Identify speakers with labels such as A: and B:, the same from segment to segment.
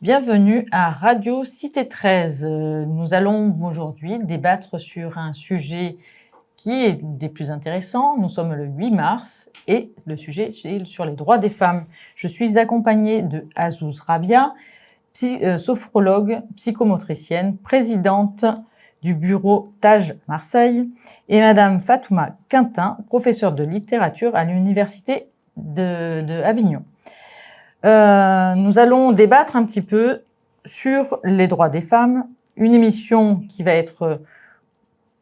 A: Bienvenue à Radio Cité 13. Nous allons aujourd'hui débattre sur un sujet qui est des plus intéressants. Nous sommes le 8 mars et le sujet est sur les droits des femmes. Je suis accompagnée de Azouz Rabia, sophrologue, psychomotricienne, présidente du bureau TAJ Marseille, et Madame Fatouma Quintin, professeure de littérature à l'université de Avignon. Nous allons débattre un petit peu sur les droits des femmes, une émission qui va être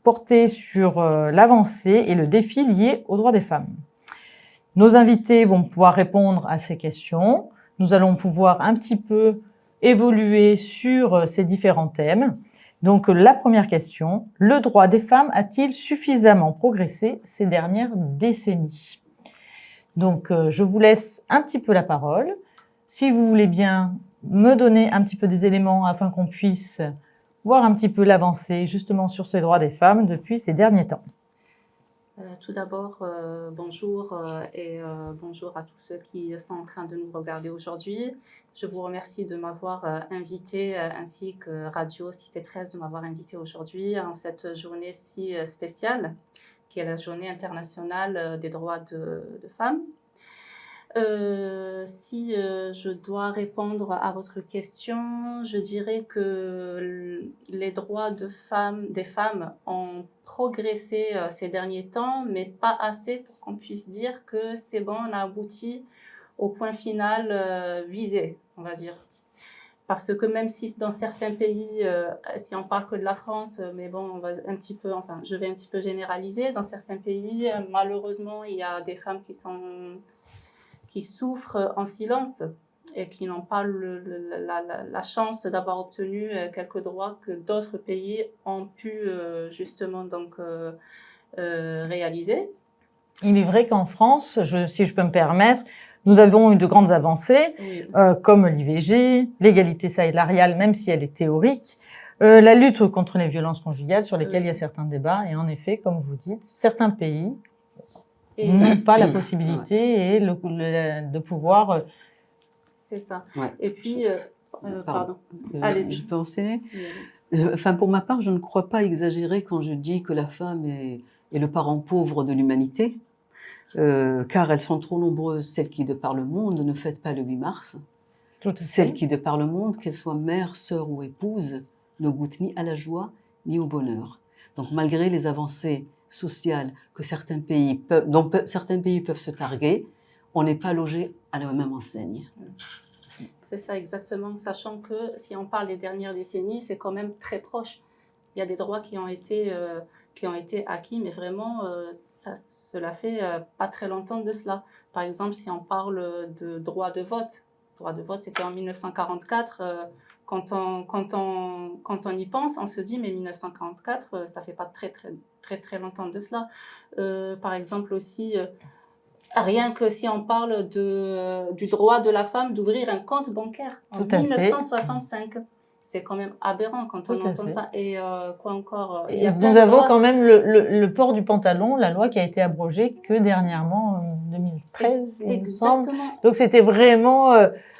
A: portée sur l'avancée et le défi lié aux droits des femmes. Nos invités vont pouvoir répondre à ces questions. Nous allons pouvoir un petit peu évoluer sur ces différents thèmes. Donc la première question, le droit des femmes a-t-il suffisamment progressé ces dernières décennies? Donc je vous laisse un petit peu la parole. Si vous voulez bien me donner un petit peu des éléments afin qu'on puisse voir un petit peu l'avancée justement sur ces droits des femmes depuis ces derniers temps.
B: Tout d'abord, bonjour et bonjour à tous ceux qui sont en train de nous regarder aujourd'hui. Je vous remercie de m'avoir invité ainsi que Radio Cité 13 de m'avoir invité aujourd'hui en cette journée si spéciale qui est la journée internationale des droits de femmes. Si je dois répondre à votre question, je dirais que les droits des femmes ont progressé ces derniers temps, mais pas assez pour qu'on puisse dire que c'est bon, on a abouti au point final visé, on va dire. Parce que même si dans certains pays, si on parle que de la France, mais bon, on va je vais un petit peu généraliser, dans certains pays, malheureusement, il y a des femmes qui souffrent en silence et qui n'ont pas la chance d'avoir obtenu quelques droits que d'autres pays ont pu justement réaliser.
A: Il est vrai qu'en France, si je peux me permettre, nous avons eu de grandes avancées, oui. Comme l'IVG, l'égalité salariale, même si elle est théorique, la lutte contre les violences conjugales sur lesquelles il y a certains débats. Et en effet, comme vous dites, certains pays n'ont pas la possibilité et de pouvoir...
B: C'est ça.
C: Ouais.
B: Et puis... pardon. Allez-y.
C: Je peux enseigner. Enfin, pour ma part, je ne crois pas exagérer quand je dis que la femme est le parent pauvre de l'humanité, car elles sont trop nombreuses, celles qui, de par le monde, ne fêtent pas le 8 mars. Celles qui, de par le monde, qu'elles soient mères, sœurs ou épouses, ne goûtent ni à la joie ni au bonheur. Donc, malgré les avancées sociales que dont certains pays peuvent se targuer, on n'est pas logé à la même enseigne.
B: C'est ça exactement, sachant que si on parle des dernières décennies, c'est quand même très proche. Il y a des droits qui ont été acquis, mais vraiment, cela fait pas très longtemps de cela. Par exemple, si on parle de droit de vote, c'était en 1944. Quand on y pense, on se dit, mais 1944, ça fait pas très longtemps de cela. Par exemple aussi... Rien que si on parle du droit de la femme d'ouvrir un compte bancaire en 1965. C'est quand même aberrant quand on entend ça. Et quoi encore
A: nous avons quand même le port du pantalon, la loi qui a été abrogée que dernièrement, en 2013, il me semble. Donc c'était vraiment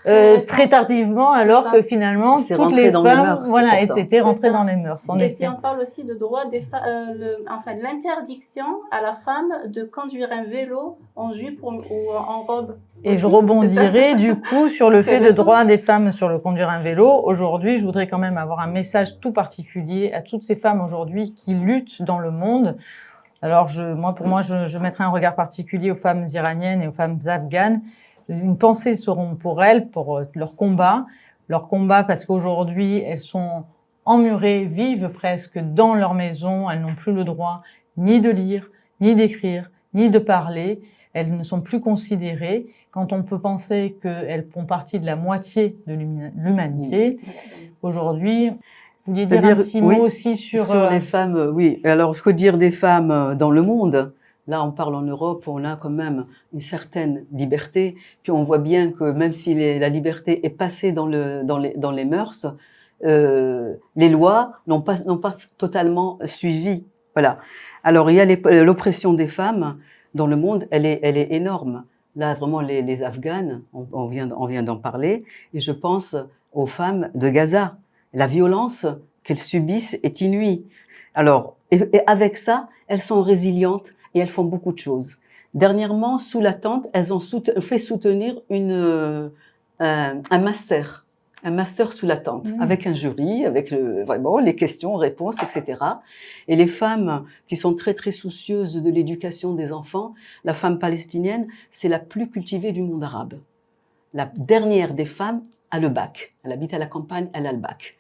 A: très tardivement, alors que finalement, toutes les femmes, voilà, c'était rentré dans les mœurs.
B: Et si on parle aussi de droit des de l'interdiction à la femme de conduire un vélo en jupe ou en robe.
A: Et je rebondirai du coup sur le fait de droit des femmes sur le conduire un vélo. Aujourd'hui, je voudrais quand même avoir un message tout particulier à toutes ces femmes aujourd'hui qui luttent dans le monde. Alors pour moi, je mettrai un regard particulier aux femmes iraniennes et aux femmes afghanes. Une pensée seront pour elles, pour leur combat parce qu'aujourd'hui, elles sont emmurées, vivent presque dans leur maison. Elles n'ont plus le droit ni de lire, ni d'écrire, ni de parler. Elles ne sont plus considérées. Quand on peut penser qu'elles font partie de la moitié de l'humanité, aujourd'hui, vous vouliez dire un petit mot aussi sur
C: les femmes, oui. Alors, ce que dire des femmes dans le monde, là, on parle en Europe, on a quand même une certaine liberté. Puis on voit bien que même si la liberté est passée dans les mœurs, les lois n'ont pas totalement suivi. Voilà. Alors, il y a l'oppression des femmes dans le monde, elle est énorme. Là, vraiment, les Afghanes, on vient d'en parler, et je pense aux femmes de Gaza. La violence qu'elles subissent est inouïe. Alors, et avec ça, elles sont résilientes et elles font beaucoup de choses. Dernièrement, sous la tente, elles ont fait soutenir un master sous la tente, avec un jury, avec vraiment les questions, réponses, etc. Et les femmes qui sont très très soucieuses de l'éducation des enfants, la femme palestinienne, c'est la plus cultivée du monde arabe. La dernière des femmes a le bac. Elle habite à la campagne, elle a le bac.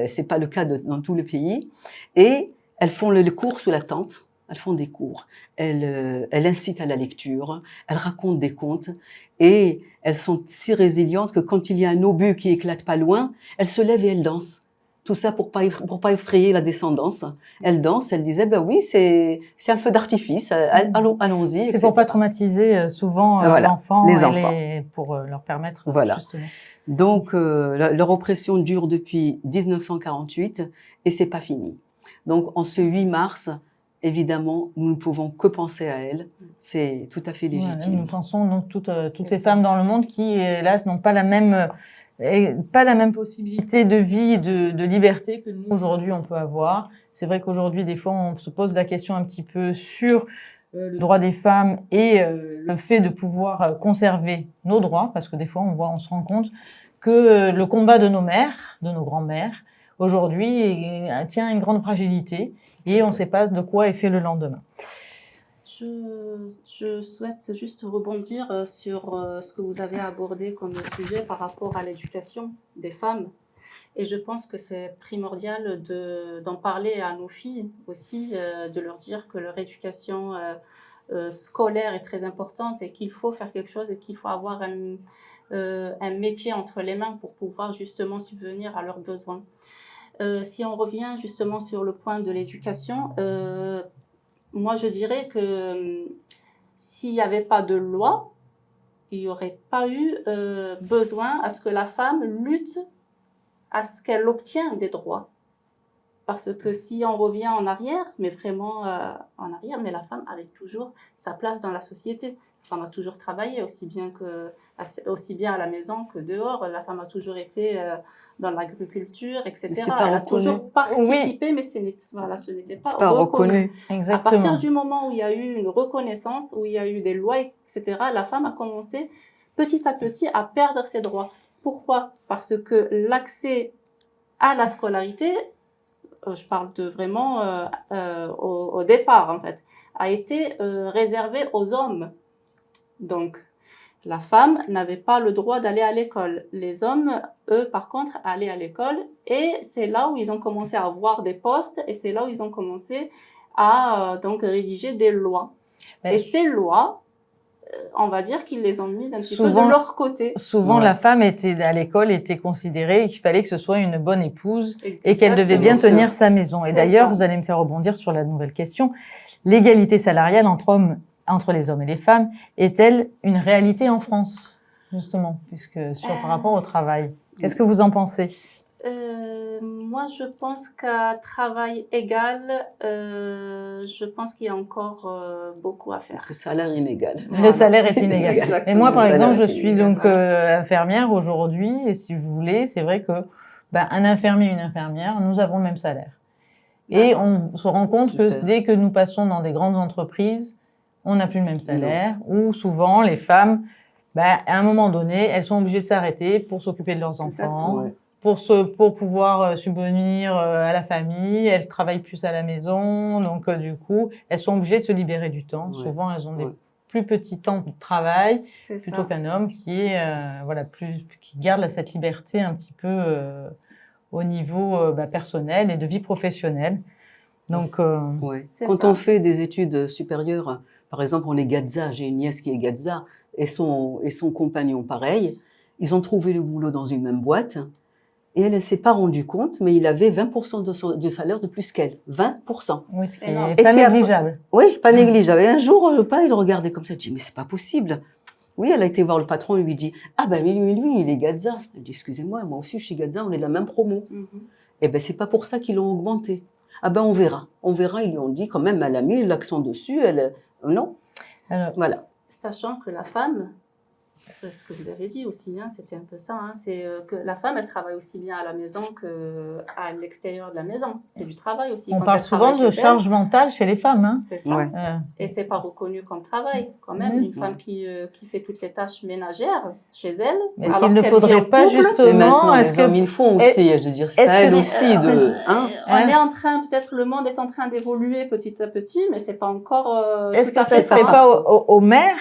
C: C'est pas le cas dans tout le pays. Et elles font le cours sous la tente. Elles font des cours. Elles incitent à la lecture. Elles racontent des contes. Et elles sont si résilientes que quand il y a un obus qui éclate pas loin, elles se lèvent et elles dansent. Tout ça pour pas effrayer la descendance. Elles dansent. Elles disaient, ben oui, c'est un feu d'artifice. Allons-y.
A: C'est pour pas traumatiser souvent
C: voilà,
A: l'enfant
C: les enfants.
A: pour leur permettre
C: voilà.
A: Justement.
C: Donc leur oppression dure depuis 1948 et c'est pas fini. Donc en ce 8 mars, évidemment, nous ne pouvons que penser à elles. C'est tout à fait légitime.
A: Nous pensons donc toutes ces femmes dans le monde qui, hélas, n'ont pas la même possibilité de vie et de liberté que nous, aujourd'hui, on peut avoir. C'est vrai qu'aujourd'hui, des fois, on se pose la question un petit peu sur le droit des femmes et le fait de pouvoir conserver nos droits, parce que des fois, on se rend compte que le combat de nos mères, de nos grands-mères, aujourd'hui, tient une grande fragilité et on ne sait pas de quoi est fait le lendemain.
B: Je souhaite juste rebondir sur ce que vous avez abordé comme sujet par rapport à l'éducation des femmes. Et je pense que c'est primordial d'en parler à nos filles aussi, de leur dire que leur éducation scolaire est très importante et qu'il faut faire quelque chose et qu'il faut avoir un métier entre les mains pour pouvoir justement subvenir à leurs besoins. Si on revient justement sur le point de l'éducation, moi je dirais que s'il n'y avait pas de loi, il n'y aurait pas eu besoin à ce que la femme lutte à ce qu'elle obtienne des droits. Parce que si on revient en arrière, mais vraiment en arrière, mais la femme avait toujours sa place dans la société. La femme a toujours travaillé aussi bien à la maison que dehors. La femme a toujours été dans l'agriculture, etc. Elle a toujours participé, mais ce n'était pas reconnu.
A: Exactement.
B: À partir du moment où il y a eu une reconnaissance, où il y a eu des lois, etc., la femme a commencé petit à petit à perdre ses droits. Pourquoi ? Parce que l'accès à la scolarité, je parle de vraiment au départ en fait, a été réservé aux hommes. Donc, la femme n'avait pas le droit d'aller à l'école. Les hommes, eux, par contre, allaient à l'école et c'est là où ils ont commencé à avoir des postes et c'est là où ils ont commencé à donc rédiger des lois. Et ces lois, on va dire qu'ils les ont mises un petit peu de leur côté.
A: Souvent, la femme à l'école était considérée qu'il fallait que ce soit une bonne épouse et qu'elle devait bien tenir sa maison. Et d'ailleurs, vous allez me faire rebondir sur la nouvelle question. L'égalité salariale entre les hommes et les femmes est-elle une réalité en France, justement, par rapport au travail? Qu'est-ce que vous en pensez?
B: Moi, je pense qu'à travail égal, je pense qu'il y a encore beaucoup à faire.
C: Le salaire est inégal.
A: Le salaire est inégal. Et moi, par exemple, je suis donc infirmière aujourd'hui, et si vous voulez, c'est vrai que un infirmier et une infirmière, nous avons le même salaire. Et on se rend compte que dès que nous passons dans des grandes entreprises, on n'a plus le même salaire, ou souvent les femmes, à un moment donné, elles sont obligées de s'arrêter pour s'occuper de leurs enfants. Pour pouvoir subvenir à la famille, elles travaillent plus à la maison, donc du coup, elles sont obligées de se libérer du temps. Souvent, elles ont des plus petits temps de travail plutôt qu'un homme qui est qui garde cette liberté un petit peu au niveau personnel et de vie professionnelle. Donc,
C: quand on fait des études supérieures, par exemple, on est Gaza, j'ai une nièce qui est Gaza et son compagnon pareil, ils ont trouvé le boulot dans une même boîte. Et elle ne s'est pas rendue compte, mais il avait 20% de salaire de plus qu'elle. 20%.
A: Oui, ce qui n'est pas négligeable.
C: Oui, pas négligeable. Et un jour, il le regardait comme ça, il dit, mais c'est pas possible. Oui, elle a été voir le patron, il lui dit, ah ben lui, il est Gaza. Elle dit, excusez-moi, moi aussi je suis Gaza, on est de la même promo. Eh ben c'est pas pour ça qu'ils l'ont augmenté. Ah ben on verra. On verra, ils lui ont dit quand même, elle a mis l'accent dessus, non.
A: Alors,
C: voilà.
B: Sachant que la femme Ce que vous avez dit aussi, hein, c'était un peu ça. Hein, c'est que la femme, elle travaille aussi bien à la maison qu'à l'extérieur de la maison. C'est du travail aussi.
A: On
B: Quand
A: parle
B: elle
A: souvent
B: travaille
A: de
B: chez elle,
A: charge mentale chez les femmes. Hein.
B: c'est ça.
C: Ouais.
B: Et c'est pas reconnu comme travail, quand même.
A: Mhm.
B: Une femme qui fait toutes les tâches ménagères chez elle.
A: Mais est-ce
B: alors
A: qu'il ne
B: qu'elle
A: faudrait
B: vit en
A: pas
B: couple,
C: Et
A: justement,
C: maintenant,
A: est-ce
C: les hommes,
A: que
C: ils font aussi, je veux dire, c'est
A: est-ce
C: à
A: que
C: elles
A: c'est-
C: aussi de... Hein
B: on est en train, peut-être le monde est en train d'évoluer petit à petit, mais c'est pas encore
A: est-ce
B: tout
A: que
B: à
A: ça ne
B: fait
A: serait
B: ça.
A: pas aux mères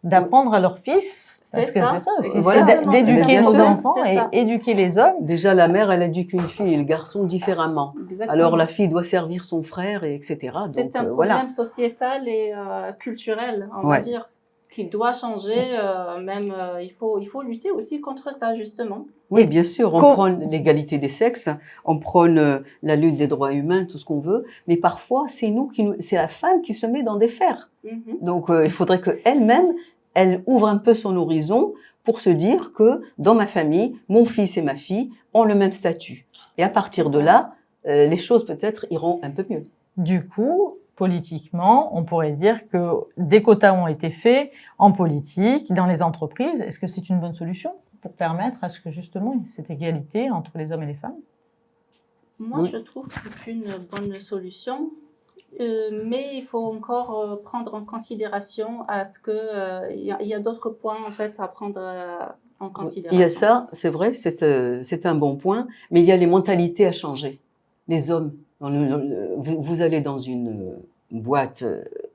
A: d'apprendre à leurs fils,
B: C'est
A: parce que
B: ça.
A: c'est ça aussi,
C: Voilà.
A: c'est
B: Exactement,
A: d'éduquer
C: bien
A: nos
C: sûr.
A: enfants
B: C'est
A: et
B: ça.
A: éduquer les hommes.
C: Déjà, la mère, elle éduque une fille et le garçon différemment.
B: Exactement.
C: Alors, la fille doit servir son frère, et etc. Donc,
B: C'est un problème
C: voilà.
B: sociétal et culturel, on
C: Ouais.
B: va dire, qui doit changer. Il faut lutter aussi contre ça, justement.
C: Oui, bien sûr, on
A: Co-
C: prône l'égalité des sexes, on prône la lutte des droits humains, tout ce qu'on veut, mais parfois, c'est la femme qui se met dans des fers.
B: Mhm.
C: Donc, il faudrait qu'elle-même, elle ouvre un peu son horizon pour se dire que dans ma famille, mon fils et ma fille ont le même statut. Et à partir
B: C'est
C: de
B: ça.
C: là, les choses peut-être iront un peu mieux.
A: Du coup, politiquement, on pourrait dire que des quotas ont été faits en politique, dans les entreprises. Est-ce que c'est une bonne solution pour permettre à ce que justement il y ait cette égalité entre les hommes et les femmes?
B: Moi,
C: Oui.
B: je trouve que c'est une bonne solution. Mais il faut encore prendre en considération à ce que il y a d'autres points en fait à prendre en considération.
C: Il y a ça, c'est vrai, c'est un bon point, mais il y a les mentalités à changer. Les hommes, vous allez dans une boîte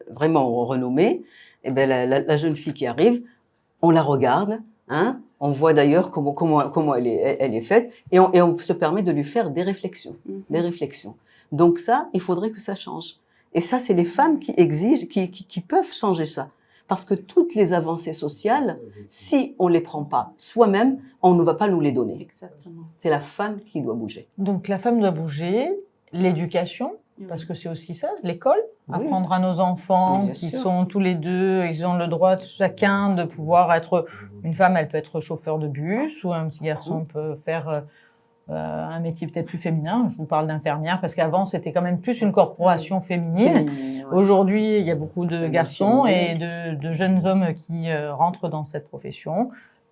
C: vraiment renommée, et ben la jeune fille qui arrive, on la regarde, hein, on voit d'ailleurs comment elle est faite, et on se permet de lui faire des réflexions, des réflexions. Donc ça, il faudrait que ça change. Et ça, c'est les femmes qui exigent, qui peuvent changer ça. Parce que toutes les avancées sociales, si on les prend pas soi-même, on ne va pas nous les donner.
B: Exactement.
C: C'est la femme qui doit bouger.
A: Donc la femme doit bouger, l'éducation, parce que c'est aussi ça, l'école,
C: Oui.
A: apprendre à nos enfants
C: Bien
A: qui
C: sûr.
A: sont tous les deux, ils ont le droit chacun de pouvoir être, une femme elle peut être chauffeur de bus ou un petit garçon peut faire un métier peut-être plus féminin. Je vous parle d'infirmière parce qu'avant c'était quand même plus une corporation féminine.
C: Ouais.
A: Aujourd'hui il y a beaucoup de garçons et
C: féminine.
A: de jeunes hommes qui rentrent dans cette profession.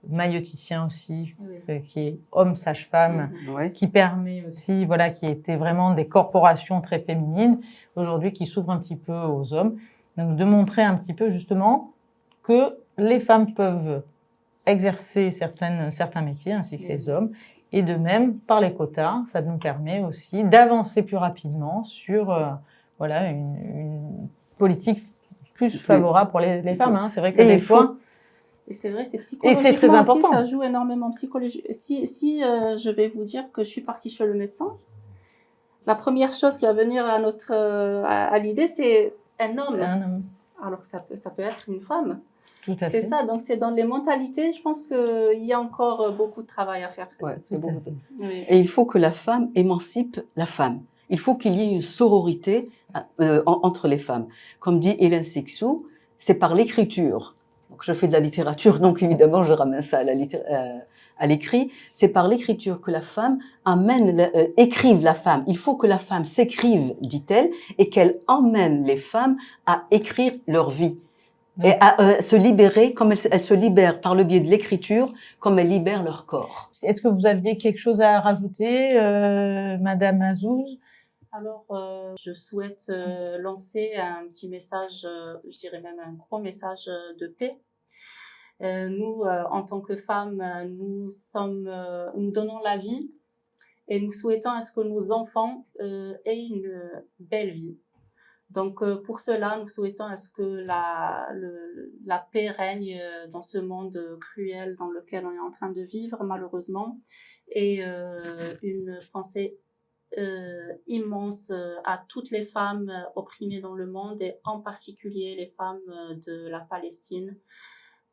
A: Maïeuticien aussi,
B: Oui.
A: qui est homme sage-femme,
C: Ouais.
A: qui permet aussi, voilà, qui étaient vraiment des corporations très féminines, aujourd'hui qui s'ouvrent un petit peu aux hommes. Donc de montrer un petit peu justement que les femmes peuvent exercer certains métiers ainsi que les hommes, et de même par les quotas, ça nous permet aussi d'avancer plus rapidement sur voilà une politique plus favorable pour les femmes. Hein. C'est vrai que
C: Et
A: des
C: il faut-
A: fois.
B: Et c'est vrai, c'est
A: Et
B: psychologiquement
A: c'est très important.
B: aussi, ça joue énormément en psychologie. Si je vais vous dire que je suis partie chez le médecin, la première chose qui va venir à à l'idée, c'est un homme.
A: Un homme.
B: Alors que ça peut être une femme.
A: Tout à
B: C'est
A: fait.
B: ça, donc c'est dans les mentalités, je pense qu'il y a encore beaucoup de travail à faire.
C: Ouais,
A: Tout à
C: beaucoup.
A: fait.
B: Oui.
C: Et il faut que la femme émancipe la femme. Il faut qu'il y ait une sororité entre les femmes. Comme dit Hélène Sixou, c'est par l'écriture. Donc, je fais de la littérature, donc évidemment, je ramène ça à l'écrit. C'est par l'écriture que la femme écrive la femme. Il faut que la femme s'écrive, dit-elle, et qu'elle emmène les femmes à écrire leur vie. Et à se libérer, comme elles se libèrent par le biais de l'écriture, comme elles libèrent leur corps.
A: Est-ce que vous aviez quelque chose à rajouter, Madame Azouz?
B: Alors, je souhaite lancer un petit message, je dirais même un gros message de paix. Nous, en tant que femmes, nous donnons la vie et nous souhaitons à ce que nos enfants aient une belle vie. Donc, pour cela, nous souhaitons à ce que la paix règne dans ce monde cruel dans lequel on est en train de vivre, malheureusement, et une pensée immense à toutes les femmes opprimées dans le monde et en particulier les femmes de la Palestine.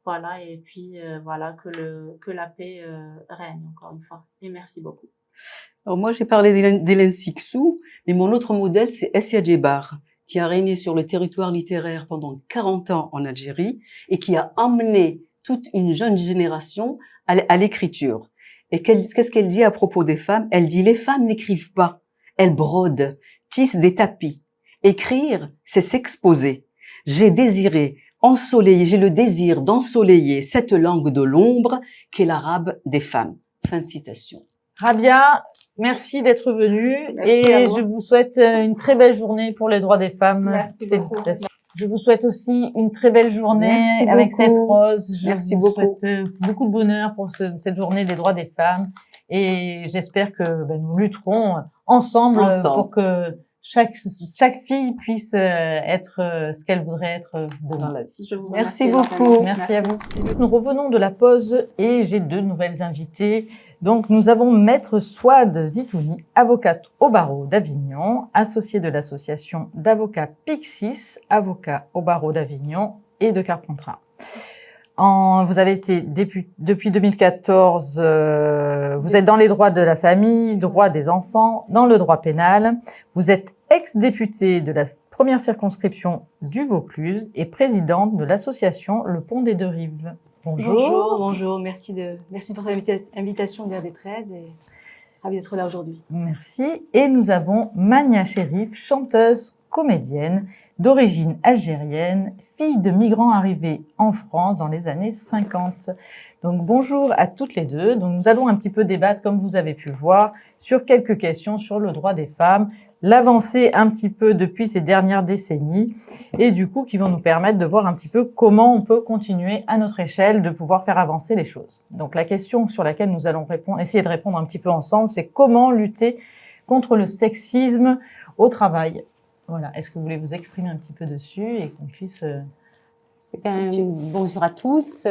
B: Voilà, et puis voilà, que la paix règne encore une fois. Et merci beaucoup.
C: Alors moi, j'ai parlé d'Hélène Sixou, mais mon autre modèle, c'est Essia Djebar, qui a régné sur le territoire littéraire pendant 40 ans en Algérie et qui a emmené toute une jeune génération à l'écriture. Et qu'est-ce qu'elle dit à propos des femmes? Elle dit, les femmes n'écrivent pas, elles brodent, tissent des tapis. Écrire, c'est s'exposer. J'ai désiré ensoleiller, j'ai le désir d'ensoleiller cette langue de l'ombre qu'est l'arabe des femmes. Fin de citation.
A: Rabia, merci d'être venue et je vous souhaite une très belle journée pour les droits des femmes.
B: Merci
A: Félicitations. Je vous souhaite aussi une très belle journée avec cette rose. Je vous souhaite beaucoup de bonheur pour cette journée des droits des femmes et j'espère que nous lutterons ensemble pour que chaque fille puisse être ce qu'elle voudrait être dans la vie.
C: Merci beaucoup.
A: Merci à vous. Nous revenons de la pause et j'ai 2 nouvelles invitées. Donc, nous avons Maître Souad Zitouni, avocate au barreau d'Avignon, associée de l'association d'avocats Pixis, avocat au barreau d'Avignon et de Carpentras. Vous avez été depuis 2014, vous êtes dans les droits de la famille, droits des enfants, dans le droit pénal. Vous êtes ex-députée de la première circonscription du Vaucluse et présidente de l'association Le Pont des Deux Rives. Bonjour.
D: Bonjour. Merci pour cette invitation de RD13 et ravie d'être là aujourd'hui.
A: Merci. Et nous avons Mania Chérif, chanteuse, comédienne, d'origine algérienne, fille de migrants arrivés en France dans les années 50. Donc bonjour à toutes les deux. Donc nous allons un petit peu débattre, comme vous avez pu voir, sur quelques questions sur le droit des femmes, l'avancée un petit peu depuis ces dernières décennies et du coup qui vont nous permettre de voir un petit peu comment on peut continuer à notre échelle de pouvoir faire avancer les choses. Donc la question sur laquelle nous allons essayer de répondre un petit peu ensemble, c'est comment lutter contre le sexisme au travail. Voilà. Est-ce que vous voulez vous exprimer un petit peu dessus et qu'on puisse...
E: Bonjour à tous.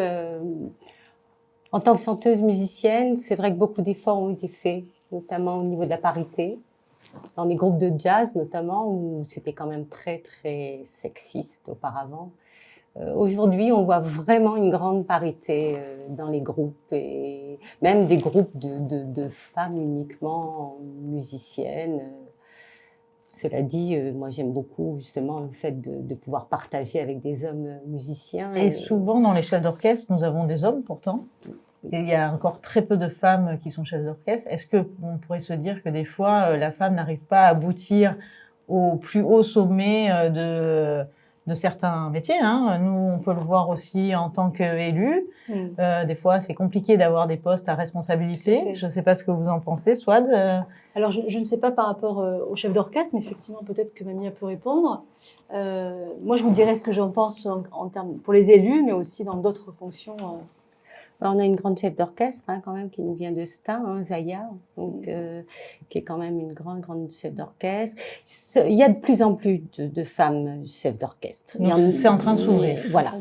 E: En tant que chanteuse musicienne, c'est vrai que beaucoup d'efforts ont été faits, notamment au niveau de la parité, dans les groupes de jazz notamment, où c'était quand même très très sexiste auparavant. Aujourd'hui, on voit vraiment une grande parité dans les groupes et même des groupes de femmes uniquement musiciennes. Cela dit, moi j'aime beaucoup justement le fait de pouvoir partager avec des hommes musiciens.
A: Et souvent dans les chefs d'orchestre, nous avons des hommes pourtant. Et il y a encore très peu de femmes qui sont chefs d'orchestre. Est-ce qu'on pourrait se dire que des fois, la femme n'arrive pas à aboutir au plus haut sommet de certains métiers, hein. Nous, on peut le voir aussi en tant qu'élus. Des fois, c'est compliqué d'avoir des postes à responsabilité. Je ne sais pas ce que vous en pensez, Souad.
D: Alors, je ne sais pas par rapport au chef d'orchestre, mais effectivement, peut-être que Mamie peut répondre. Moi, je vous dirais ce que j'en pense en termes pour les élus, mais aussi dans d'autres fonctions.
E: On a une grande chef d'orchestre quand même qui nous vient de Stein, Zaya, donc, qui est quand même une grande chef d'orchestre. Il y a de plus en plus de femmes chefs d'orchestre.
A: C'est en train de s'ouvrir.
E: Voilà.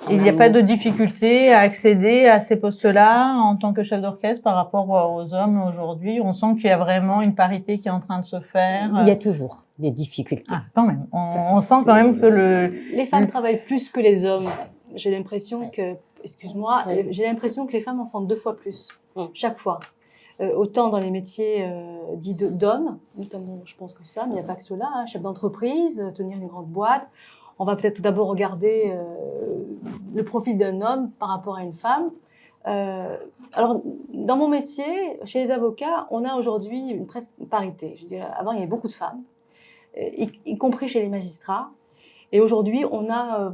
A: Et il n'y a pas de difficulté à accéder à ces postes-là en tant que chef d'orchestre par rapport aux hommes aujourd'hui. On sent qu'il y a vraiment une parité qui est en train de se faire.
E: Il y a toujours des difficultés.
A: Ah, quand même. On sent quand même que
D: les femmes travaillent plus que les hommes. J'ai l'impression que j'ai l'impression que les femmes en font 2 fois plus, chaque fois. Autant dans les métiers dits d'hommes, notamment je pense que ça, mais il n'y a pas que cela, chef d'entreprise, tenir une grande boîte. On va peut-être d'abord regarder le profil d'un homme par rapport à une femme. Alors, dans mon métier, chez les avocats, on a aujourd'hui presque une parité. Je dirais, avant, il y avait beaucoup de femmes, y compris chez les magistrats. Et aujourd'hui, on a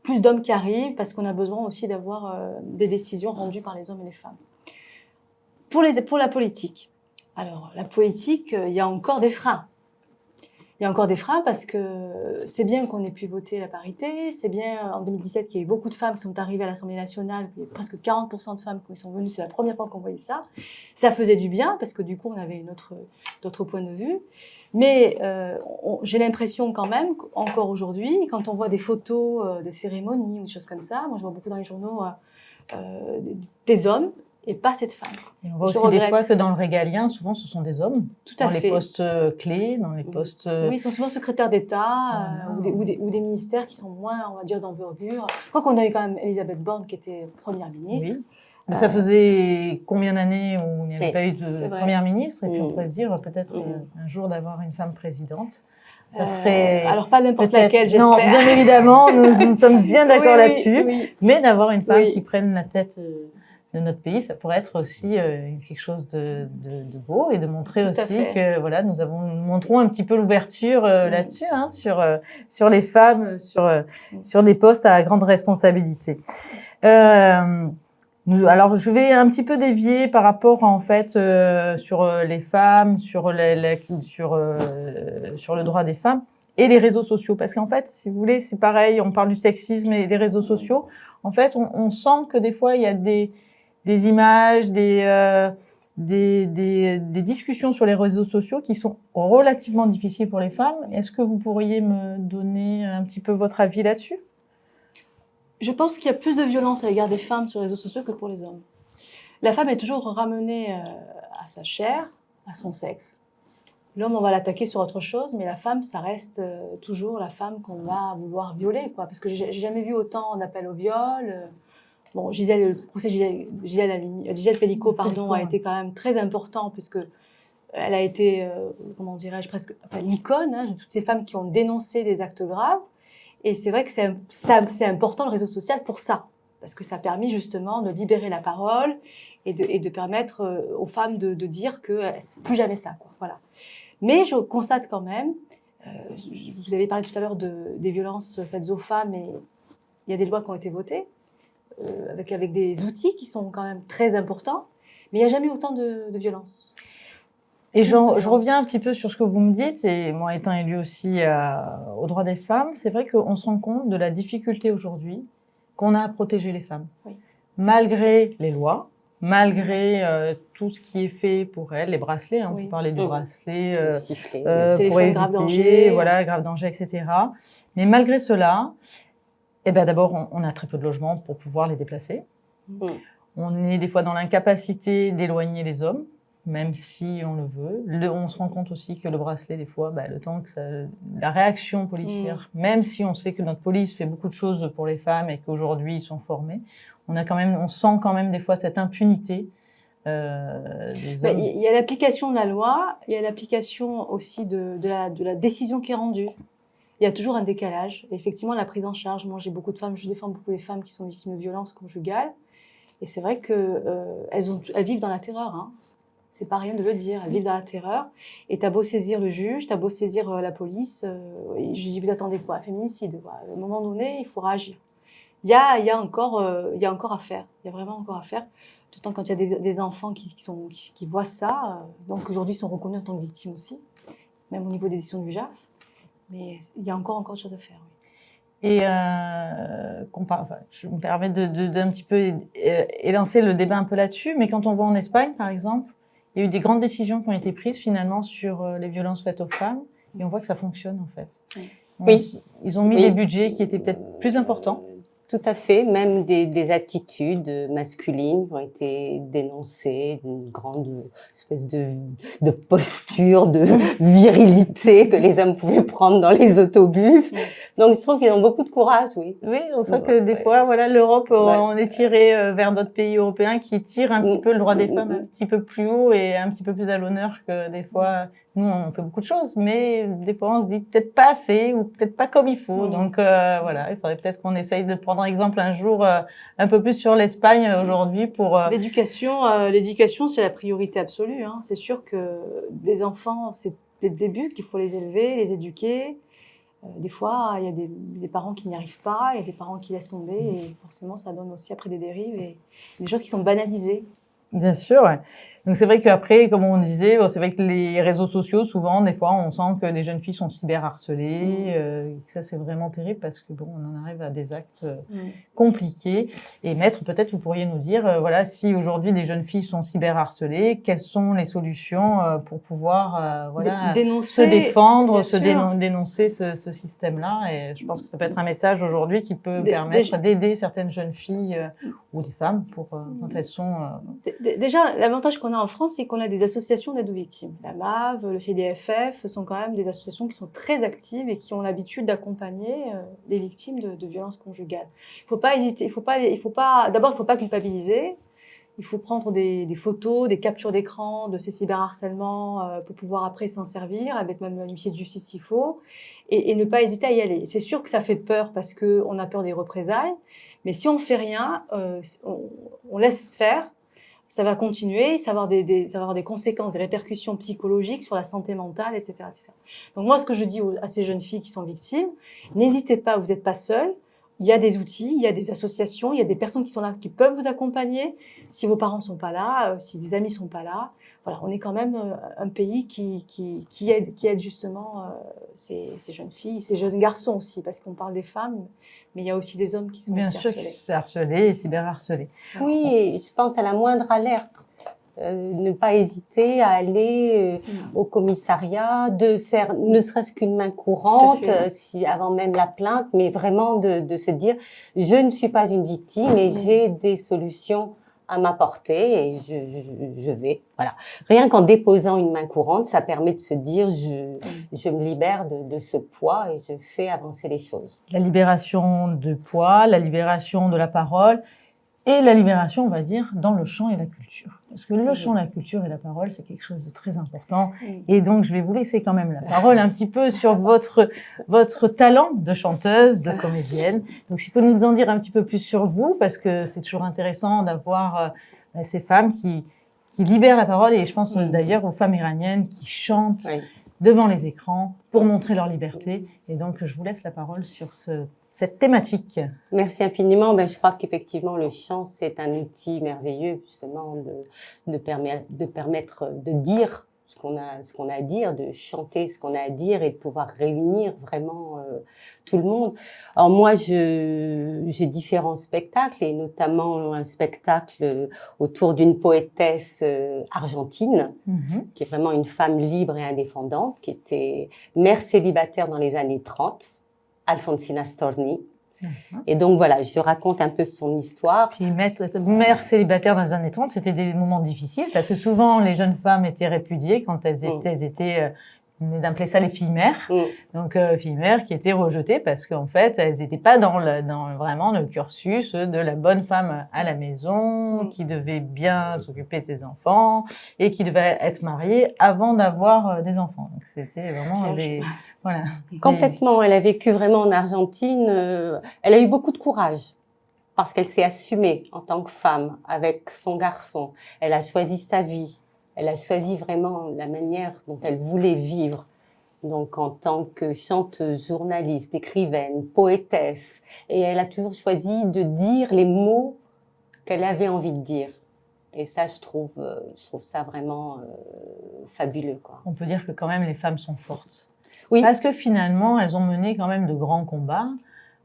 D: plus d'hommes qui arrivent parce qu'on a besoin aussi d'avoir des décisions rendues par les hommes et les femmes. Pour la politique, alors la politique, il y a encore des freins. Il y a encore des freins parce que c'est bien qu'on ait pu voter la parité, c'est bien en 2017 qu'il y a eu beaucoup de femmes qui sont arrivées à l'Assemblée nationale, il y a presque 40% de femmes qui sont venues, c'est la première fois qu'on voyait ça. Ça faisait du bien parce que du coup on avait d'autres points de vue. Mais j'ai l'impression quand même, encore aujourd'hui, quand on voit des photos de cérémonies ou des choses comme ça, moi je vois beaucoup dans les journaux des hommes et pas cette femme.
A: Et on voit aussi des fois que dans le régalien, souvent ce sont des hommes.
D: Tout à fait.
A: Dans les postes clés, dans les postes...
D: Oui, ils sont souvent secrétaires d'État ou des ministères qui sont moins, on va dire, d'envergure. Je crois qu'on a eu quand même Elisabeth Borne qui était première ministre.
A: Oui. Mais ça faisait combien d'années où il n'y avait pas eu de première ministre? Et puis on pourrait se dire peut-être un jour d'avoir une femme présidente. Ça serait...
D: alors pas n'importe laquelle, j'espère.
A: Non, bien évidemment, nous sommes bien d'accord là-dessus. Oui. Mais d'avoir une femme qui prenne la tête de notre pays, ça pourrait être aussi quelque chose de beau et de montrer
D: Tout à
A: aussi
D: fait.
A: que voilà, nous montrons un petit peu l'ouverture là-dessus, hein, sur les femmes, sur des postes à grande responsabilité. Alors, je vais un petit peu dévier par rapport en fait sur les femmes, sur le droit des femmes et les réseaux sociaux, parce qu'en fait, si vous voulez, c'est pareil. On parle du sexisme et des réseaux sociaux. En fait, on sent que des fois il y a des images, des discussions sur les réseaux sociaux qui sont relativement difficiles pour les femmes. Est-ce que vous pourriez me donner un petit peu votre avis là-dessus?
D: Je pense qu'il y a plus de violence à l'égard des femmes sur les réseaux sociaux que pour les hommes. La femme est toujours ramenée à sa chair, à son sexe. L'homme, on va l'attaquer sur autre chose, mais la femme, ça reste toujours la femme qu'on va vouloir violer, quoi. Parce que j'ai jamais vu autant d'appels au viol. Bon, le procès Gisèle Pellicot, pardon, a été quand même très important, puisque elle a été, comment dirais-je, presque l'icône, hein, de toutes ces femmes qui ont dénoncé des actes graves. Et c'est vrai que c'est important le réseau social pour ça, parce que ça a permis justement de libérer la parole et de permettre aux femmes de dire que c'est plus jamais ça, quoi. Voilà. Mais je constate quand même, vous avez parlé tout à l'heure des violences faites aux femmes, et il y a des lois qui ont été votées avec des outils qui sont quand même très importants, mais il n'y a jamais eu autant de violences.
A: Et je reviens un petit peu sur ce que vous me dites, et moi étant élue aussi aux droits des femmes, c'est vrai qu'on se rend compte de la difficulté aujourd'hui qu'on a à protéger les femmes.
D: Oui.
A: Malgré les lois, malgré tout ce qui est fait pour elles, les bracelets, hein, on peut parler du bracelet,
E: Le sifflet,
A: pour
D: téléphone
A: éviter,
D: grave danger.
A: voilà, grave danger, etc. Mais malgré cela, eh ben d'abord, on a très peu de logements pour pouvoir les déplacer.
E: Mm.
A: On est des fois dans l'incapacité d'éloigner les hommes, même si on le veut. On se rend compte aussi que le bracelet, des fois, le temps que la réaction policière, même si on sait que notre police fait beaucoup de choses pour les femmes et qu'aujourd'hui ils sont formés, on sent quand même des fois cette impunité des hommes.
D: Il y a l'application de la loi, il y a l'application aussi de la décision qui est rendue. Il y a toujours un décalage. Et effectivement, la prise en charge. Moi, j'ai beaucoup de femmes, je défends beaucoup les femmes qui sont victimes de violences conjugales. Et c'est vrai que elles vivent dans la terreur, hein. C'est pas rien de le dire. Elles vivent dans la terreur. Et t'as beau saisir le juge, t'as beau saisir la police. Et je dis, vous attendez quoi? Un féminicide, quoi. À un moment donné, il faut réagir. Il y a encore à faire. Il y a vraiment encore à faire. D'autant quand il y a des enfants qui voient ça. Donc aujourd'hui, ils sont reconnus en tant que victimes aussi, même au niveau des décisions du JAF. Mais il y a encore de choses à faire. Oui.
A: Et je me permets d'un petit peu élancer le débat un peu là-dessus, mais quand on voit en Espagne, par exemple, il y a eu des grandes décisions qui ont été prises finalement sur les violences faites aux femmes, et on voit que ça fonctionne en fait.
E: Oui.
A: Ils ont mis des budgets qui étaient peut-être plus importants.
E: Tout à fait, même des attitudes masculines qui ont été dénoncées, une grande espèce de posture, de virilité que les hommes pouvaient prendre dans les autobus. Donc, je trouve qu'ils ont beaucoup de courage, oui.
A: Oui, on sent que des fois, voilà, l'Europe, on est tiré vers d'autres pays européens qui tirent un petit peu le droit des femmes un petit peu plus haut et un petit peu plus à l'honneur que des fois. Nous, on fait beaucoup de choses, mais des fois, on se dit peut-être pas assez ou peut-être pas comme il faut. Donc, voilà, il faudrait peut-être qu'on essaye de prendre un exemple un jour un peu plus sur l'Espagne aujourd'hui pour...
D: L'éducation, c'est la priorité absolue, hein. C'est sûr que des enfants, c'est dès le début qu'il faut les élever, les éduquer. Des fois, il y a des parents qui n'y arrivent pas, il y a des parents qui laissent tomber, et forcément, ça donne aussi après des dérives et des choses qui sont banalisées.
A: Bien sûr, ouais. Donc c'est vrai qu'après, comme on disait, c'est vrai que les réseaux sociaux, souvent, des fois, on sent que les jeunes filles sont cyberharcelées, et que ça c'est vraiment terrible parce que bon, on en arrive à des actes compliqués. Et Maître, peut-être vous pourriez nous dire, voilà, si aujourd'hui des jeunes filles sont cyberharcelées, quelles sont les solutions pour pouvoir, voilà,
D: dénoncer,
A: se défendre,
D: bien sûr.
A: dénoncer ce système-là. Et je pense que ça peut être un message aujourd'hui qui peut permettre d'aider certaines jeunes filles ou des femmes pour quand elles sont
D: Déjà, l'avantage qu'on a en France, c'est qu'on a des associations d'aide aux victimes. La MAV, le CDFF sont quand même des associations qui sont très actives et qui ont l'habitude d'accompagner les victimes de violences conjugales. Il faut pas hésiter, d'abord, il faut pas culpabiliser. Il faut prendre des photos, des captures d'écran de ces cyberharcèlements pour pouvoir après s'en servir, avec même un huissier de justice s'il faut, et ne pas hésiter à y aller. C'est sûr que ça fait peur parce qu'on a peur des représailles, Mais si on fait rien, on laisse faire, ça va continuer, ça va avoir des conséquences, des répercussions psychologiques sur la santé mentale, etc., etc. Donc moi, ce que je dis à ces jeunes filles qui sont victimes, n'hésitez pas, vous n'êtes pas seules. Il y a des outils, il y a des associations, il y a des personnes qui sont là, qui peuvent vous accompagner. Si vos parents sont pas là, si des amis sont pas là, voilà, on est quand même un pays qui aide justement ces jeunes filles, ces jeunes garçons aussi, parce qu'on parle des femmes, mais il y a aussi des hommes qui sont
A: Bien
D: aussi
A: sûr,
D: harcelés.
A: c'est harcelé et cyberharcelé.
E: Oui, et je pense à la moindre alerte. Ne pas hésiter à aller au commissariat, de faire ne serait-ce qu'une main courante,
D: Tout à fait.
E: si avant même la plainte, mais vraiment de se dire je ne suis pas une victime et j'ai des solutions à m'apporter et je vais. Voilà. Rien qu'en déposant une main courante, ça permet de se dire je me libère de ce poids et je fais avancer les choses.
A: La libération de poids, la libération de la parole et la libération, on va dire, dans le chant et la culture. Parce que le chant, la culture et la parole, c'est quelque chose de très important. Et donc, je vais vous laisser quand même la parole un petit peu sur votre talent de chanteuse, de comédienne. Donc, si vous pouvez nous en dire un petit peu plus sur vous, parce que c'est toujours intéressant d'avoir ces femmes qui libèrent la parole. Et je pense d'ailleurs aux femmes iraniennes qui chantent devant les écrans pour montrer leur liberté. Et donc, je vous laisse la parole sur cette thématique.
E: Merci infiniment. Ben, je crois qu'effectivement, le chant, c'est un outil merveilleux, justement, de permettre de dire ce qu'on a à dire, de chanter ce qu'on a à dire et de pouvoir réunir vraiment tout le monde. Alors moi, j'ai différents spectacles et notamment un spectacle autour d'une poétesse argentine, qui est vraiment une femme libre et indépendante, qui était mère célibataire dans les années 30, Alfonsina Storni. Et donc voilà, je raconte un peu son histoire.
A: Puis mère célibataire dans les années 30, c'était des moments difficiles parce que souvent les jeunes femmes étaient répudiées quand elles étaient on appelait ça les filles mères. Donc filles mères qui étaient rejetées parce qu'en fait elles n'étaient pas dans vraiment le cursus de la bonne femme à la maison, qui devait bien s'occuper de ses enfants et qui devait être mariée avant d'avoir des enfants. Donc c'était vraiment voilà.
E: Complètement, elle a vécu vraiment en Argentine. Elle a eu beaucoup de courage parce qu'elle s'est assumée en tant que femme avec son garçon. Elle a choisi sa vie. Elle a choisi vraiment la manière dont elle voulait vivre. Donc, en tant que chanteuse, journaliste, écrivaine, poétesse. Et elle a toujours choisi de dire les mots qu'elle avait envie de dire. Et ça, je trouve ça vraiment fabuleux, quoi.
A: On peut dire que quand même les femmes sont fortes.
E: Oui.
A: Parce que finalement, elles ont mené quand même de grands combats,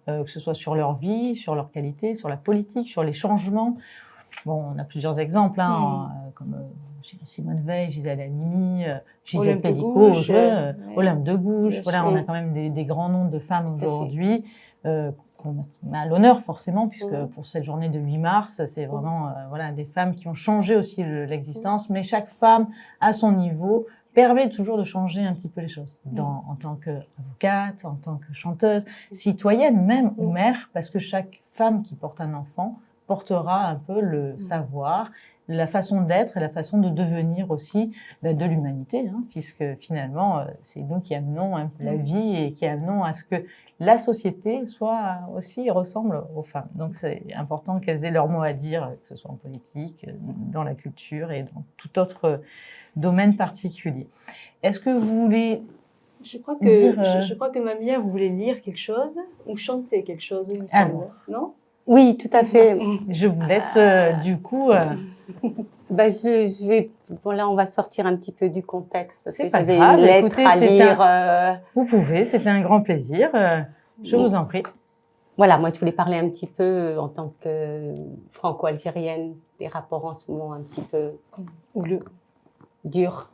A: que ce soit sur leur vie, sur leur qualité, sur la politique, sur les changements. Bon, on a plusieurs exemples, comme Simone Veil, Gisèle Halimi, Gisèle Pellicot, Olympe de Gouges. Voilà, on a quand même des grands noms de femmes aujourd'hui qu'on met à l'honneur forcément, puisque pour cette journée de 8 mars, c'est vraiment voilà, des femmes qui ont changé aussi l'existence, mais chaque femme, à son niveau, permet toujours de changer un petit peu les choses, en tant qu'avocate, en tant que chanteuse, citoyenne même, ou mère, parce que chaque femme qui porte un enfant portera un peu le savoir, la façon d'être et la façon de devenir aussi de l'humanité, puisque finalement, c'est nous qui amenons la vie et qui amenons à ce que la société soit aussi ressemble aux femmes. Donc c'est important qu'elles aient leur mot à dire, que ce soit en politique, dans la culture et dans tout autre domaine particulier. Est-ce que vous voulez
D: je crois que Mamia, vous voulez lire quelque chose ou chanter quelque chose, il me semble, non?
E: Oui, tout à fait.
A: Je vous laisse du coup.
E: Je vais. Bon là, on va sortir un petit peu du contexte parce que
A: pas
E: j'avais
A: grave.
E: une lettre
A: Écoutez,
E: à lire.
A: Vous pouvez, c'était un grand plaisir. Je vous en prie.
E: Voilà, moi je voulais parler un petit peu en tant que franco-algérienne des rapports en ce moment un petit peu durs.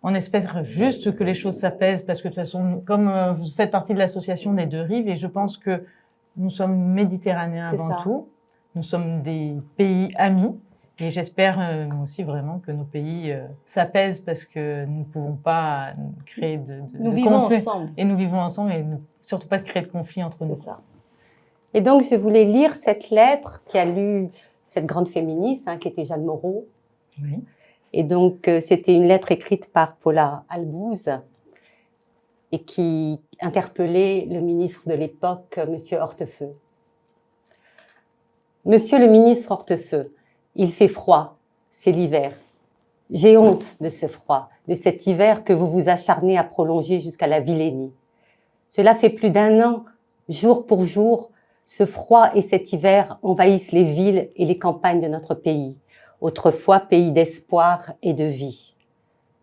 A: On espère juste que les choses s'apaisent parce que de toute façon, comme vous faites partie de l'association des Deux Rives, et je pense que nous sommes méditerranéens avant tout, nous sommes des pays amis, et j'espère aussi vraiment que nos pays s'apaisent parce que nous ne pouvons pas créer de
D: vivons
A: conflits.
D: Ensemble.
A: Et nous vivons ensemble et surtout pas de créer de conflits entre nous.
D: C'est ça.
E: Et donc, je voulais lire cette lettre qu'a lue cette grande féministe, qui était Jeanne Moreau.
A: Oui.
E: Et donc, c'était une lettre écrite par Paula Albouze et qui interpellait le ministre de l'époque, Monsieur Hortefeux. Monsieur le ministre Hortefeux, il fait froid, c'est l'hiver. J'ai honte de ce froid, de cet hiver que vous vous acharnez à prolonger jusqu'à la vilainie. Cela fait plus d'1 an, jour pour jour, ce froid et cet hiver envahissent les villes et les campagnes de notre pays, autrefois pays d'espoir et de vie.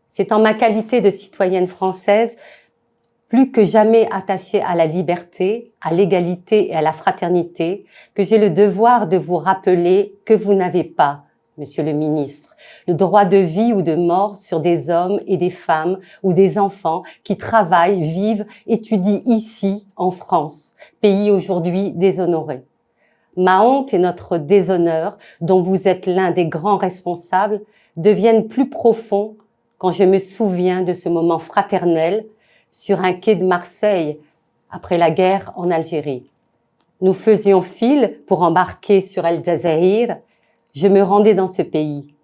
E: C'est en ma qualité de citoyenne française, plus que jamais attachée à la liberté, à l'égalité et à la fraternité, que j'ai le devoir de vous rappeler que vous n'avez pas, Monsieur le ministre, le droit de vie ou de mort sur des hommes et des femmes ou des enfants qui travaillent, vivent, étudient ici, en France, pays aujourd'hui déshonoré. Ma honte et notre déshonneur, dont vous êtes l'un des grands responsables, deviennent plus profonds quand je me souviens de ce moment fraternel sur un quai de Marseille après la guerre en Algérie. Nous faisions file pour embarquer sur El Jazaïr. Je me rendais dans ce pays.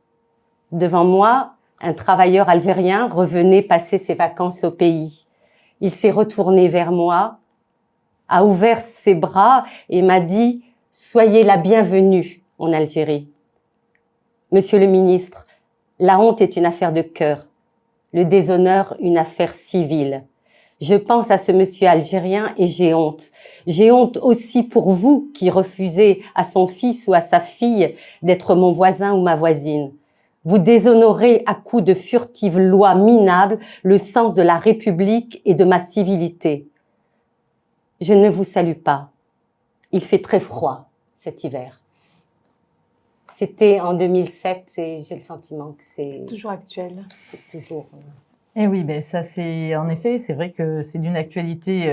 E: Devant moi, un travailleur algérien revenait passer ses vacances au pays. Il s'est retourné vers moi, a ouvert ses bras et m'a dit « Soyez la bienvenue en Algérie ». Monsieur le ministre, la honte est une affaire de cœur, le déshonneur une affaire civile. Je pense à ce monsieur algérien et j'ai honte. J'ai honte aussi pour vous qui refusez à son fils ou à sa fille d'être mon voisin ou ma voisine. Vous déshonorez à coups de furtives lois minables le sens de la République et de ma civilité. Je ne vous salue pas. Il fait très froid cet hiver. C'était en 2007 et j'ai le sentiment que c'est
D: Toujours actuel.
E: toujours...
A: Et oui, ben ça c'est en effet, c'est vrai que c'est d'une actualité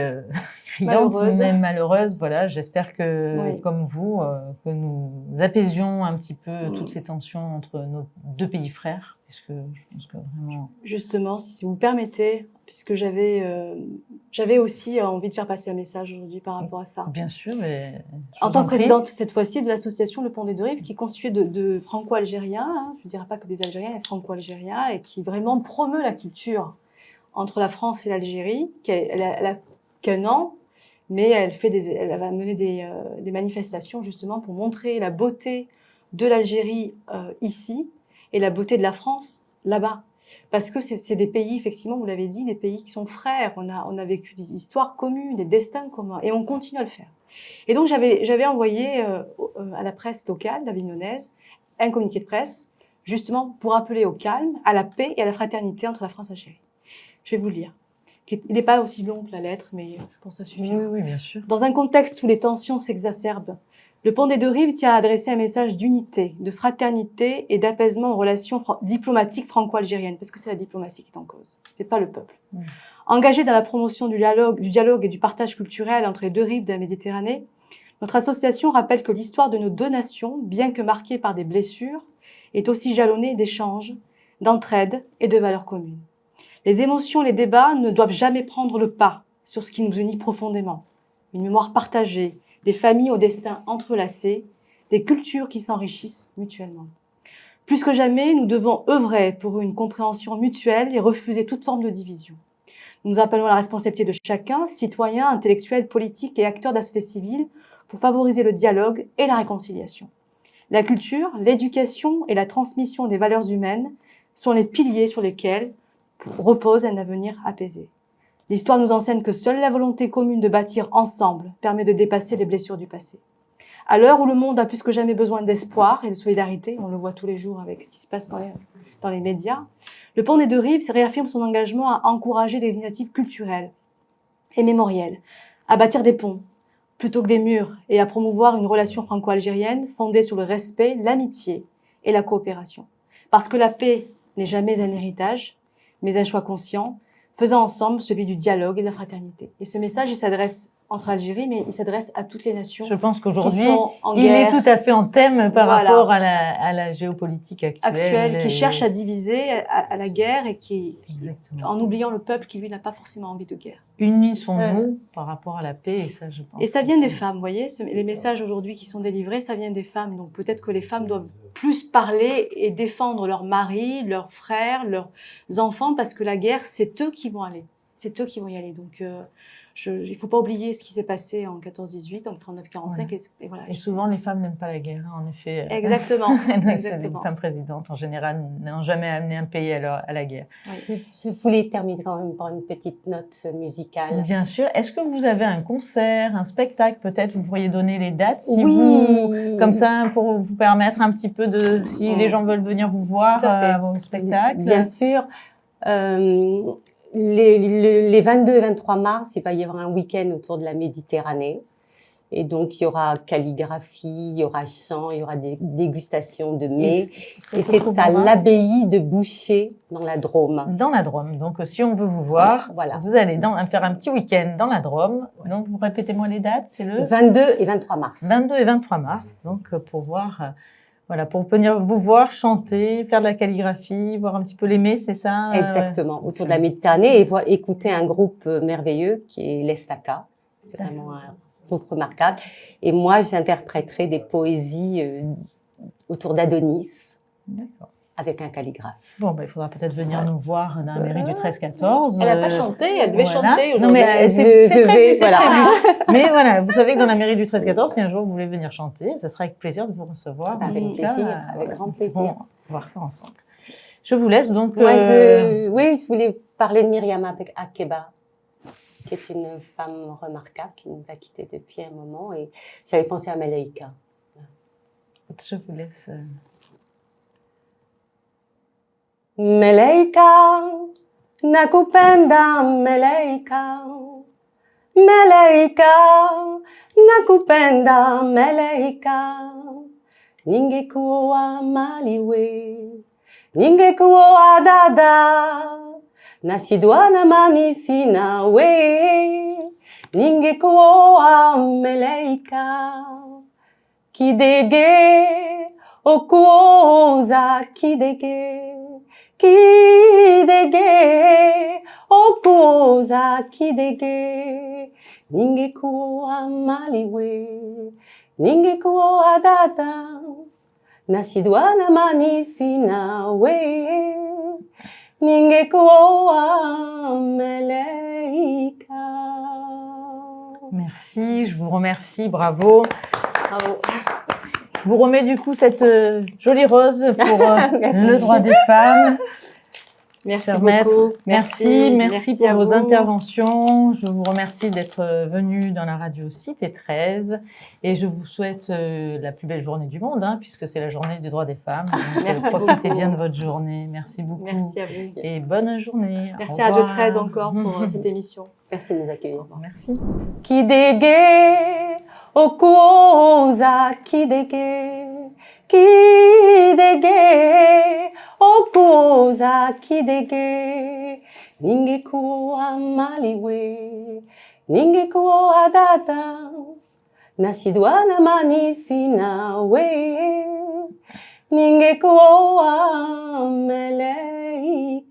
A: criante,
D: Malheureuse.
A: même malheureuse. Voilà, j'espère que,
D: Oui.
A: comme vous, que nous apaisions un petit peu
D: Mm.
A: toutes ces tensions entre nos 2 pays frères, puisque je pense que vraiment.
D: Justement, si vous permettez, puisque j'avais aussi envie de faire passer un message aujourd'hui par rapport à ça.
A: Bien sûr, mais
D: En tant que présidente, cette fois-ci, de l'association Le Pont des Deux Rives, qui est constituée de franco-algériens, hein, je ne dirais pas que des Algériens, mais franco-algériens, et qui vraiment promeut la culture entre la France et l'Algérie, elle a qu'un an, mais elle va mener des manifestations justement pour montrer la beauté de l'Algérie ici et la beauté de la France là-bas. Parce que c'est des pays, effectivement, vous l'avez dit, des pays qui sont frères. On a vécu des histoires communes, des destins communs, et on continue à le faire. Et donc, j'avais envoyé à la presse locale, avignonnaise, un communiqué de presse, justement pour appeler au calme, à la paix et à la fraternité entre la France et l'Algérie. Je vais vous le lire. Il n'est pas aussi long que la lettre, mais je pense que ça suffit.
A: oui, bien sûr.
D: Dans un contexte où les tensions s'exacerbent, le Pont des Deux Rives tient à adresser un message d'unité, de fraternité et d'apaisement aux relations diplomatiques franco-algériennes, parce que c'est la diplomatie qui est en cause, c'est pas le peuple. Engagé dans la promotion du dialogue et du partage culturel entre les 2 rives de la Méditerranée, notre association rappelle que l'histoire de nos 2 nations, bien que marquée par des blessures, est aussi jalonnée d'échanges, d'entraide et de valeurs communes. Les émotions, les débats ne doivent jamais prendre le pas sur ce qui nous unit profondément. Une mémoire partagée, des familles au destin entrelacés, des cultures qui s'enrichissent mutuellement. Plus que jamais, nous devons œuvrer pour une compréhension mutuelle et refuser toute forme de division. Nous appelons à la responsabilité de chacun, citoyens, intellectuels, politiques et acteurs de la société civile, pour favoriser le dialogue et la réconciliation. La culture, l'éducation et la transmission des valeurs humaines sont les piliers sur lesquels repose un avenir apaisé. L'histoire nous enseigne que seule la volonté commune de bâtir ensemble permet de dépasser les blessures du passé. À l'heure où le monde a plus que jamais besoin d'espoir et de solidarité, on le voit tous les jours avec ce qui se passe dans les médias, le Pont des Deux Rives réaffirme son engagement à encourager des initiatives culturelles et mémorielles, à bâtir des ponts plutôt que des murs et à promouvoir une relation franco-algérienne fondée sur le respect, l'amitié et la coopération. Parce que la paix n'est jamais un héritage, mais un choix conscient, faisant ensemble celui du dialogue et de la fraternité. Et ce message, il s'adresse entre Algérie, mais il s'adresse à toutes les nations.
A: Je pense
D: qui
A: qu'aujourd'hui,
D: sont en
A: il
D: guerre,
A: est tout à fait en thème par
D: Voilà.
A: rapport à la géopolitique actuelle.
D: qui cherche à diviser, à la guerre et qui,
A: Exactement.
D: en oubliant le peuple qui, lui, n'a pas forcément envie de guerre.
A: Unissons-nous par rapport à la paix, et ça, je pense.
D: Et ça vient des femmes, vous voyez, les messages aujourd'hui qui sont délivrés, ça vient des femmes. Donc peut-être que les femmes doivent plus parler et défendre leurs maris, leurs frères, leurs enfants, parce que la guerre, c'est eux qui vont aller. C'est eux qui vont y aller. Donc il ne faut pas oublier ce qui s'est passé en 14-18, en 39-45.
A: Ouais.
D: Et voilà.
A: Et souvent, les femmes n'aiment pas la guerre, hein, en effet.
D: Exactement.
A: Les
D: Exactement.
A: femmes présidentes, en général, n'ont jamais amené un pays à la guerre.
E: Je voulais terminer quand même par une petite note musicale.
A: Bien sûr. Est-ce que vous avez un concert, un spectacle, peut-être, vous pourriez donner les dates, si
E: Oui.
A: vous, comme ça, pour vous permettre un petit peu de, si les gens veulent venir vous voir
D: Tout à fait.
A: à vos spectacles.
E: Bien sûr. Les 22 et 23 mars, il va y avoir un week-end autour de la Méditerranée. Et donc, il y aura calligraphie, il y aura chant, il y aura des dégustations de mets.
A: ça
E: Et
A: se
E: c'est
A: trouvera
E: à l'abbaye de Boucher, dans la Drôme.
A: dans la Drôme. Donc, si on veut vous voir,
E: Voilà.
A: vous allez faire un petit week-end dans la Drôme. Donc, vous répétez-moi les dates, c'est le
E: 22 et 23 mars.
A: 22 et 23 mars. Donc, pour voir, voilà, pour venir vous voir chanter, faire de la calligraphie, voir un petit peu les mets, c'est ça
E: Exactement, autour de la Méditerranée et écouter un groupe merveilleux qui est l'Estaca. C'est vraiment un groupe remarquable. Et moi, j'interpréterai des poésies autour d'Adonis
A: D'accord.
E: avec un calligraphe.
A: Bon, il faudra peut-être venir nous voir dans la mairie du 13-14.
D: Elle n'a pas chanté, elle devait
A: voilà.
D: chanter
A: Non,
D: aujourd'hui.
A: mais
E: Je
A: c'est prévu,
E: vais,
A: c'est
E: voilà.
A: prévu. Mais voilà, vous savez que dans la mairie du 13-14, si un jour vous voulez venir chanter, ce sera avec plaisir de vous recevoir.
E: Avec
A: En tout cas,
E: plaisir, avec grand plaisir.
A: Bon, voir ça ensemble. Je vous laisse donc.
E: Moi, oui, je voulais parler de Myriam Akeba, qui est une femme remarquable qui nous a quittés depuis un moment. Et j'avais pensé à Malaika.
A: Je vous laisse.
E: Malaika, nakupenda Malaika. Malaika, nakupenda Malaika. Ningekuwa maliwe, ningekuwa dada. Nasidwa na manisi nawe, ningekuwa Malaika. Kidege, okuoza kidege. Kidege, okuoza kidege. Ningekuwa maliwe, ningekuwa dada. Nashidwa na manisi nawe, ningekuwa Malaika.
A: Merci, je vous remercie, bravo.
D: Bravo.
A: Je vous remets du coup cette jolie rose pour le droit des femmes.
D: Merci
A: Cher
D: beaucoup.
A: maître, merci pour
D: à
A: vos
D: vous.
A: interventions. Je vous remercie d'être venu dans la radio Cité 13 et je vous souhaite la plus belle journée du monde, hein, puisque c'est la journée du droit des femmes. Donc,
D: Merci
A: profitez
D: beaucoup.
A: bien de votre journée. Merci beaucoup.
D: Merci à vous.
A: Et bonne journée.
D: Merci
A: Au
D: à Radio
A: revoir.
D: 13 encore pour cette émission.
E: Merci de nous accueillir.
A: Merci.
E: Kidege, okuoza kidege. Kidege, okuoza kidege. Ningekuwa maliwe, ningekuwa dada. Nashidwa na manisi nawe, ningekuwa Malaika.